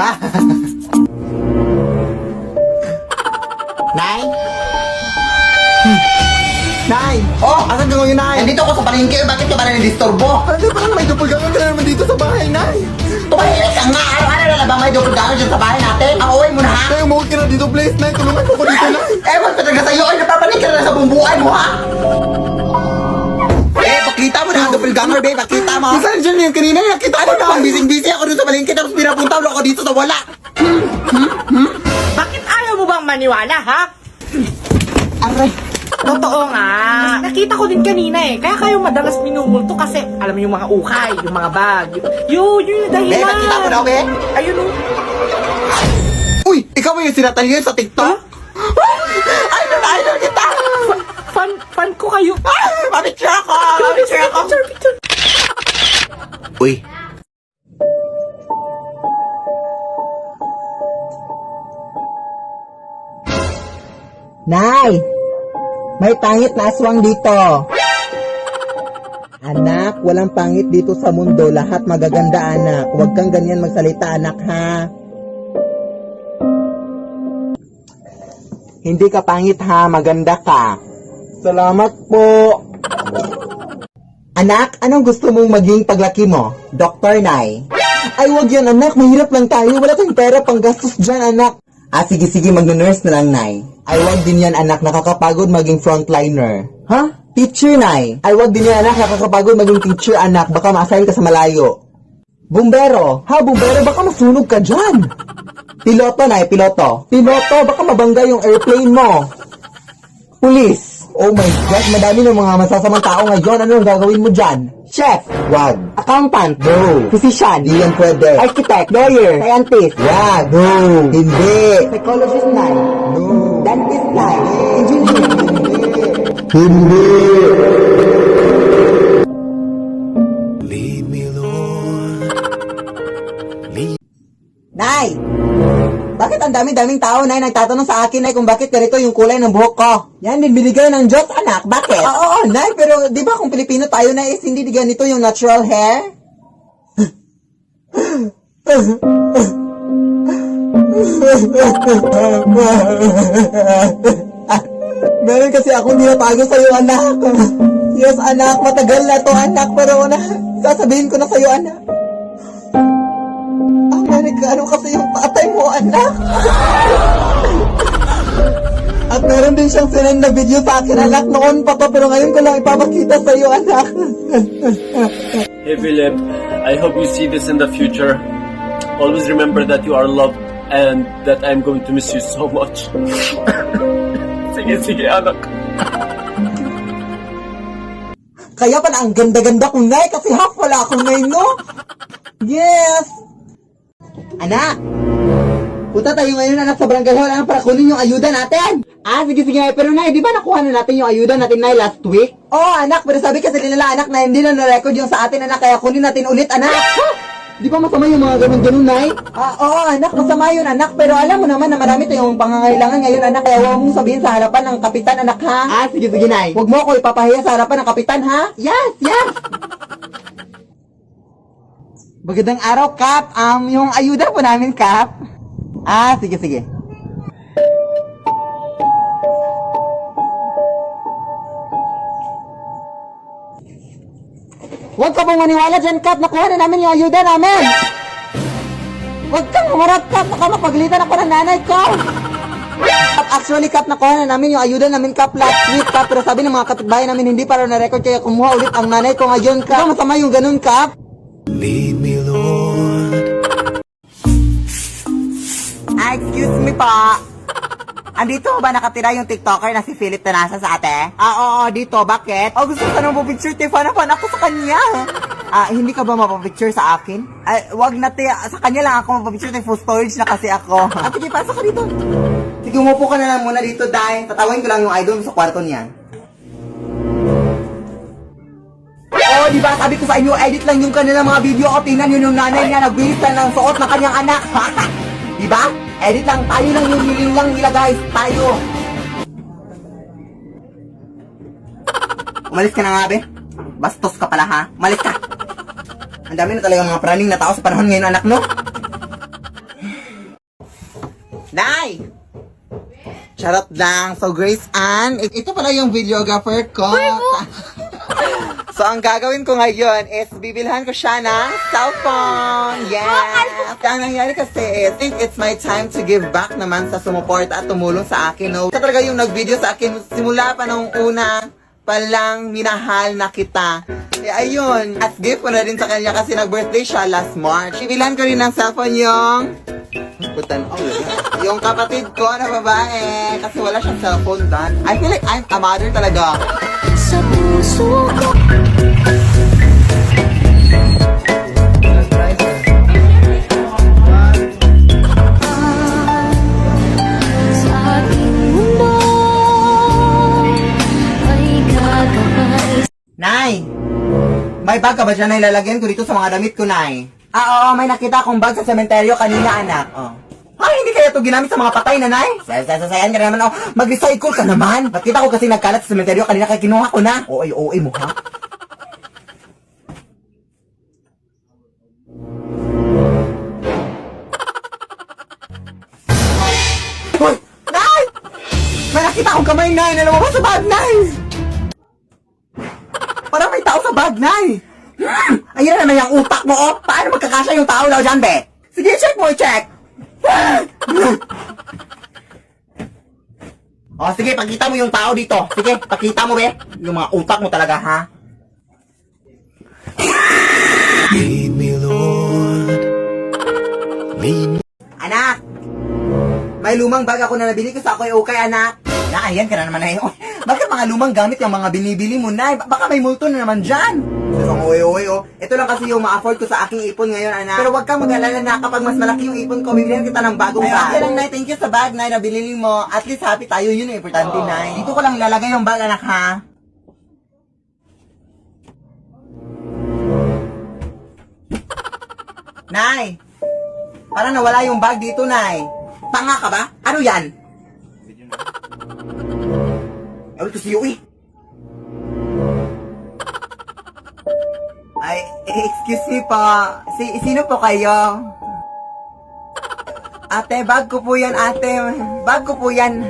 Ha? Nay? Nay! Oh! Asan ka ngayon, Nay? Nandito ako sa palengke, bakit ka ba na-disturbo? Ano parang may doppelganger ka na naman dito sa bahay, Nay? Tumahimik ka nga! Araw-araw na ba may doppelganger dyan sa bahay natin? Ang uwi mo na ha? Nay, umuwi ka na dito, please, Nay. Tulungan mo ko dito, Nay. Ewan ko talaga sa'yo, ay napapanik ka na sa bumbuan mo ha? Pakita mo na ang doppelganger, babe, pakita mo! Saan dyan yung kanina? Nakita ko na. Ang busy-busy ako dun sa palengke tapos pinapunta ako dito sa wala! Bakit ayaw mo bang maniwala, ha? Aray! Totoo nga. Nakita ko din kanina eh. Kaya kayo madalas minumulto kasi alam mo yung mga ukay, yung mga bag. Yun yung dahilan. Babe, pakita mo na, okay? Ayun o. Uy, ikaw ba yung sinatalihan sa TikTok? Idol kita! Fan ko kayo. Mapicture ako! Mapicture ako! Picture. Uy! Nay! May pangit na aswang dito. Anak, walang pangit dito sa mundo. Lahat magaganda, anak. Huwag kang ganyan magsalita, anak, ha? Hindi ka pangit, ha? Maganda ka. Salamat po. Anak, anong gusto mong maging paglaki mo? Doktor, Nay. Ay, wag yan, anak. Mahirap lang tayo. Wala tayong pera pang gastos dyan, anak. Sige, mag-nurse na lang, Nay. Ay, wag din yan, anak. Nakakapagod maging frontliner. Ha? Teacher, Nay. Ay, wag din yan, anak. Nakakapagod maging teacher, anak. Baka ma-assign ka sa malayo. Bumbero. Ha, bumbero? Baka masunog ka dyan. Piloto, Nay. Piloto. Piloto, baka mabangga yung airplane mo. Police. Oh my God, madami ng mga masasamang tao ngayon. Ano ang gagawin mo dyan? Chef. Wag. Accountant. No. Physician. Di yan pwede. Architect. Lawyer. Scientist. Wag. No. Hindi. Psychologist, Nay. No. Dentist, Nay. Engineer. Hindi. Lead me, Lord. Nay! Bakit ang dami-daming tao, Nay, nagtatanong sa akin, Nay, kung bakit ganito yung kulay ng buhok ko? Yan din binigay ng Diyos, anak. Bakit? Oo, Nay, pero di ba kung Pilipino tayo, Nay, is hindi ganito yung natural hair? Meron kasi akong tinatago sa'yo, anak. Yes, anak, matagal na to, anak, pero sasabihin ko na sa'yo, anak. Ano kasi yung tatay mo, anak? At meron din siyang sinend na video sa akin, anak. Noon pa to, pero ngayon ko lang ipapakita sa iyo, anak. Hey Philip, I hope you see this in the future. Always remember that you are loved and that I'm going to miss you so much. Sige, anak. Kaya pala ang ganda-ganda kong Nay, kasi half wala akong Nay, no? Yes! Anak! Punta tayo ngayon, anak, sa barangay hall, anak, para kunin yung ayuda natin! Sige, pero Nay, di ba nakuha na natin yung ayuda natin, Nay, last week? Anak, pero sabi kasi nila, anak, na hindi na na-record yung sa atin, anak, kaya kunin natin ulit, anak! Di ba masama yung mga ganun-ganun, Nay? Anak, masama yun, anak, pero alam mo naman na marami tayong pangangailangan ngayon, anak, kaya huwag mong sabihin sa harapan ng kapitan, anak, ha? Sige, Nay. Huwag mo ako ipapahiya sa harapan ng kapitan, ha? Yes! Magandang araw, Kap. Yung ayuda po namin, Kap. Sige. Huwag ka pong maniwala dyan, Kap. Nakuha na namin yung ayuda namin. Huwag kang umarap, Kap. Baka mapagalitan ako ng nanay ko. Kap, actually, Kap, nakuha na namin yung ayuda namin, Kap, last week, Kap. Pero sabi ng mga kapitbahay namin, hindi pa raw na-record, kaya kumuha ulit ang nanay ko ngayon, Kap. Masama yung ganun, Kap. Lead me, Lord. Excuse me pa. Andito ba nakatira yung TikToker na si Philip Tanasa sa ate? Oo, dito. Bakit? Gusto ko na mapapicture, te. Fan ako sa kanya. Hindi ka ba mapapicture sa akin? Wag na, te. Sa kanya lang ako mapapicture, te. Full storage na kasi ako. Sige, pasok ka dito. Sige, umupo ka na lang muna dito, dahil tatawin ko lang yung idol sa kwarto niya. Di ba? Sabi ko sa inyo, edit lang yung kanilang mga video. Tingnan yun yung nanay niya, nagbilis lang ng suot ng kanyang anak. Di ba? Edit lang, tayo lang yung hiling lang nila, guys. Tayo. Umalis ka na nga, be. Bastos ka pala, ha? Umalis ka. Ang dami na talaga mga praning na tao sa panahon ngayon, anak, no? Nay! Charot lang. So, Grace Ann, ito pala yung videographer ko. So, ang gagawin ko ngayon is bibilhan ko siya ng cellphone. Yes! Ang nangyari kasi is, I think it's my time to give back naman sa sumuporta at tumulong sa akin. No? Siya talaga yung nag-video sa akin simula pa nung una palang minahal na kita. Kaya ayun, as gift ko na rin sa kanya kasi nag-birthday siya last March. Bibilhan ko rin ng cellphone yung yung kapatid ko na babae kasi wala siyang cellphone dan. I feel like I'm a mother talaga. Sa puso ko sa ating mundo ay gagawin. Nay! May bag ka ba dyan na ilalagyan ko dito sa mga damit ko, Nay? Oo, may nakita akong bag sa sementeryo kanina, anak. Oh. Ay, hindi kaya ito ginamit sa mga patay, Nanay? Sasayan ka na naman, oh. Mag-recycle ka naman. Nakita ko kasi nagkalat sa sementeryo kanina kaya kinuha ko na. OA mo, ha? Hoy! Nay! May nakita akong kamay, Nay, na lumabas sa bag, Nay! Parang may tao sa bag, Nay! Ayun na naman yung utak mo, oh! Paano magkakasya yung tao daw dyan, be? Sige, check mo, check! Oh, sige, pakita mo yung tao dito. Sige, pakita mo, be. Yung mga utak mo talaga, ha? Lead me, Lord. Lead me. Anak! May lumang bag ako na nabili ko sa Akoy Okay, anak. Ayan ka na naman na yun. Bakit mga lumang gamit yung mga binibili mo, Nay? Baka may multo na naman dyan. Pero oh. Ito lang kasi yung ma-afford ko sa aking ipon ngayon, anak. Pero wag kang mag-alala na kapag mas malaki yung ipon ko, bibilihan kita ng bagong bag. Okay lang, Nay. Thank you sa bag, Nay, na binili mo. At least happy tayo. Yun ang importante, Nay. Dito ko lang ilalagay yung bag, anak, ha? Nay! Parang nawala yung bag dito, Nay. Tanga ka ba? Ano yan? Ay, ito si Yui. Ay, excuse me po. Sino po kayo? Ate, bag ko po yan, ate. Bag ko po yan.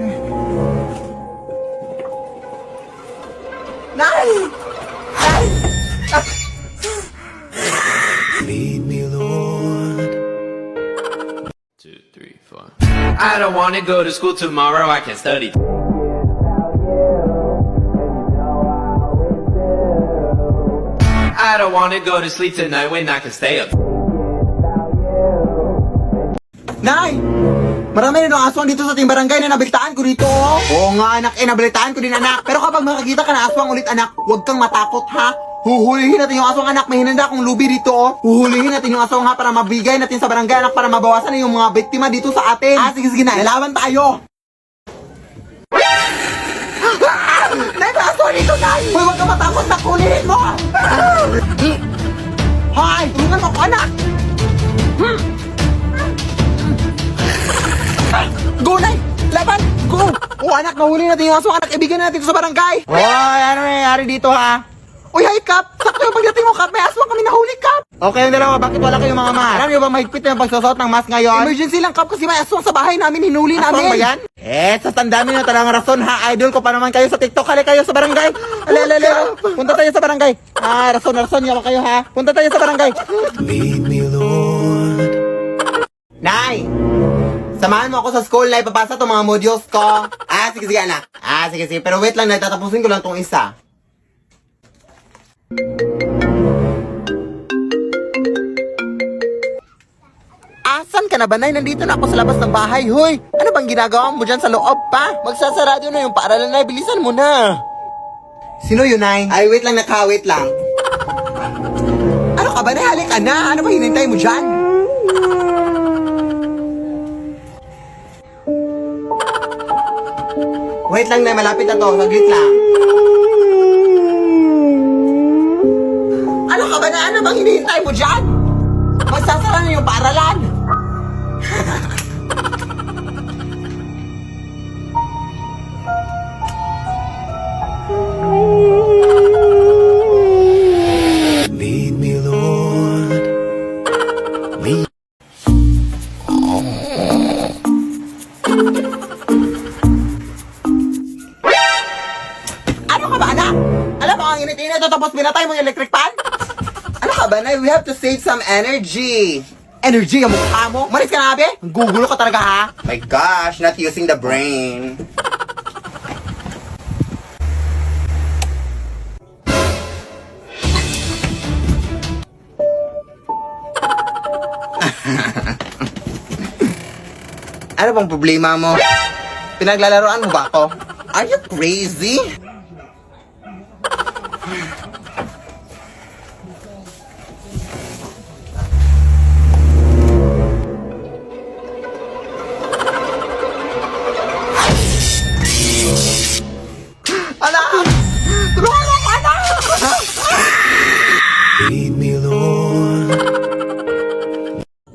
Nay! Nay! Lead me, Lord. 2, 3, 4. I don't wanna go to school tomorrow, I can study. I don't wanna go to sleep tonight when I can stay up. Nay! Marami rin ang aswang dito sa ating barangay na nabalitaan ko dito. Oo nga, anak, nabalitaan ko din, anak. Pero kapag makakita ka ng aswang ulit, anak, huwag kang matakot, ha? Huhulihin natin yung aswang, anak. May hinanda akong lubi dito, oh. Huhulihin natin yung aswang, ha, para mabigay natin sa barangay, anak, para mabawasan na yung mga biktima dito sa atin. Sige na, lalaban tayo. Nay, may aswang dito, Nay! Hoy, huwag kang matakot, nak. Hulihin mo! Hoy, tulungan mo ko, anak! Go, Nay! Laban! Go! Oh, anak, nahuli natin yung aswang, anak. Ibigay natin ito sa barangay. Hoy, ano nangyayari dito, ha? Uy, hi, Kap! Sakto yung pagdating mo, Kap! May aswang kami nahuli, Kap! Okay, yung dalawa, bakit wala kayong mga mask? Alam niyo ba mahigpit na yung pagsusot ng mask ngayon? Emergency lang, Kap, kasi may aswang sa bahay namin, hinuli namin. Aswang ba yan? Sa tandaan nyo talagang rason, ha? Idol ko pa naman kayo sa TikTok. Hali kayo sa barangay. Alala. Punta tayo sa barangay. Rason, yawa kayo, ha? Punta tayo sa barangay. Lead me, Lord. Nay! Samahan mo ako sa school na ipapasa itong mga modules ko. Sige, anak. Sige. Pero wait lang, tatapusin ko lang itong isa. Asan ka na ba, Nay? Nandito na ako sa labas ng bahay. Hoy, ano bang ginagawa mo dyan sa loob pa? Magsasarado na yung paaralan, Nay. Bilisan mo na. Sino yun, Nay? Ay, wait lang, wait lang. Ano ka ba, Nay? Halika na. Ano ba hinintay mo dyan? Wait lang, Nay. Malapit na to. Saglit lang. Ano ka ba, Nay? Ano bang hinihintay mo dyan? Magsasara na yung paaralan. Lead me, Lord. Lead. pinatay mo yung electric fan? Ano ka ba, Nay? We have to save some energy. Energy ang mukha mo? Maris ka na, Abe? Gugulo ka talaga, ha? My gosh, not using the brain. Ano bang problema mo? Pinaglalaroan mo ba ako? Are you crazy? Anak! Tulungan mo ako, anak! Lead me, Lord.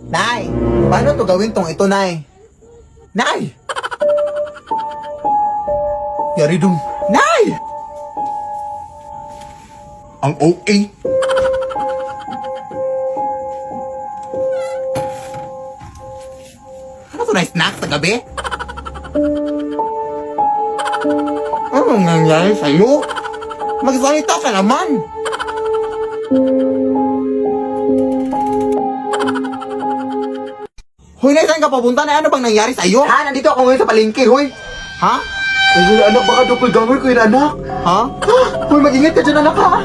Nay, paano to gawin tong ito, Nay? Nay! Yari dun. Nay! Ang OA. Ano to na snack sa gabi? Anong nangyari sa'yo? Magsalita ka naman! Hoy, Nay, saan ka papunta na? Ano bang nangyari sa'yo? Ha? Nandito ako ngayon sa palengke, hoy. Ha? Ay, anak, baka doppelganger ko yun, anak. Ha? Hoy, mag-ingat ka dyan, anak, ha?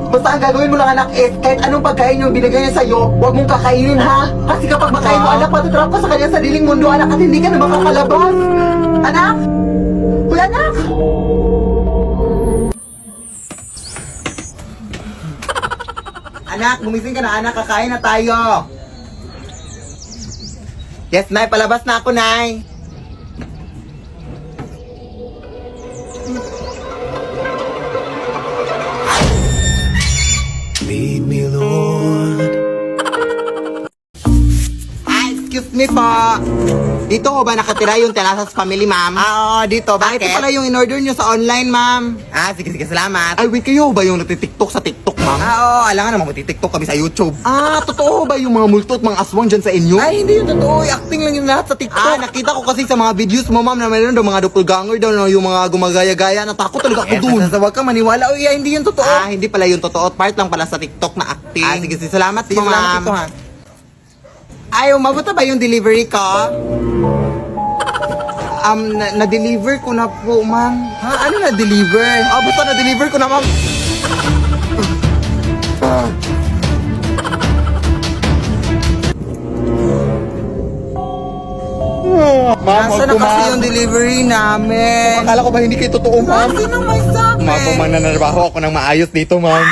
Basta ang gagawin mo lang, anak, is kahit anong pagkain yung binigay niya sa'yo, huwag mong kakainin, ha? Kasi kapag makain mo, anak, matatrap ka sa kanyang sariling mundo, anak, at hindi ka na makakalabas. Anak? Hoy, anak! Anak, gumising ka na, anak. Kakain na tayo. Yes, Nay. Palabas na ako, Nay. Lead me, Lord. Excuse me po. Dito ho ba nakatira yung Telasas family, ma'am? Oo, dito. Bakit? Ito pala yung in-order nyo sa online, ma'am. Sige, salamat. Ay, wait, kayo ba yung nagtitiktok sa TikTok, ma'am? Oo, alangan naman magtitiktok kami sa YouTube. Totoo ba yung mga multo at mga aswang dyan sa inyo? Ay, hindi yun totoo. Acting lang yung lahat sa TikTok. Nakita ko kasi sa mga videos mo, ma'am, na mayroon daw mga doppelganger daw, no, yung mga gumagaya-gaya. Natakot talaga ako dun. Huwag ka maniwala. Uy, hindi yun totoo. Hindi pala yun totoo. Part lang pala sa TikTok na acting. Sige, salamat po, ma'am. Ay, umabot na ba yung delivery ko? Na-deliver ko na po, ma'am. Ha? Ano na-deliver? Basta na-deliver ko na, ma'am. Ma'am, nasa na kasi yung delivery namin? Akala ko ba hindi kayo totoo, ma'am? Sino may sabi? Ma'am, kung mananarbaho ako ng maayos dito, ma'am.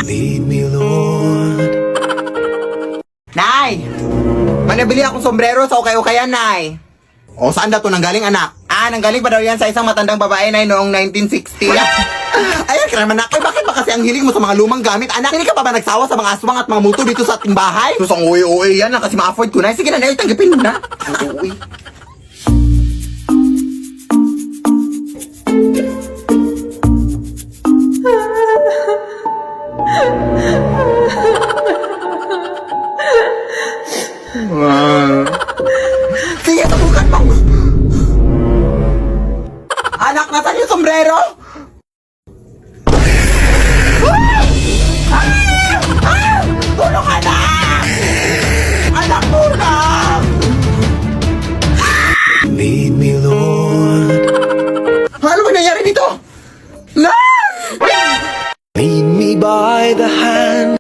Lead me, Lord. Nay! Manabili akong sombrero sa ukay-ukayan, Nay. O, saan daw to nanggaling, anak? Nanggaling pa daw yan sa isang matandang babae, Nay, noong 1960. Ayan ka naman, anak. Bakit ba kasi ang hilig mo sa mga lumang gamit, anak? Hindi ka pa ba nagsawa sa mga aswang at mga multo dito sa ating bahay? Susong uwi-uwi yan, kasi ma-afford ko, Nay. Sige na, Nay, tanggapin mo na. Uwi. Sige, subukan mo! Anak, nasan yung sombrero? Tulong, anak! Anak, tulong! Lead me, Lord. Ano ba nangyari dito? Nay! Lead me by the hand.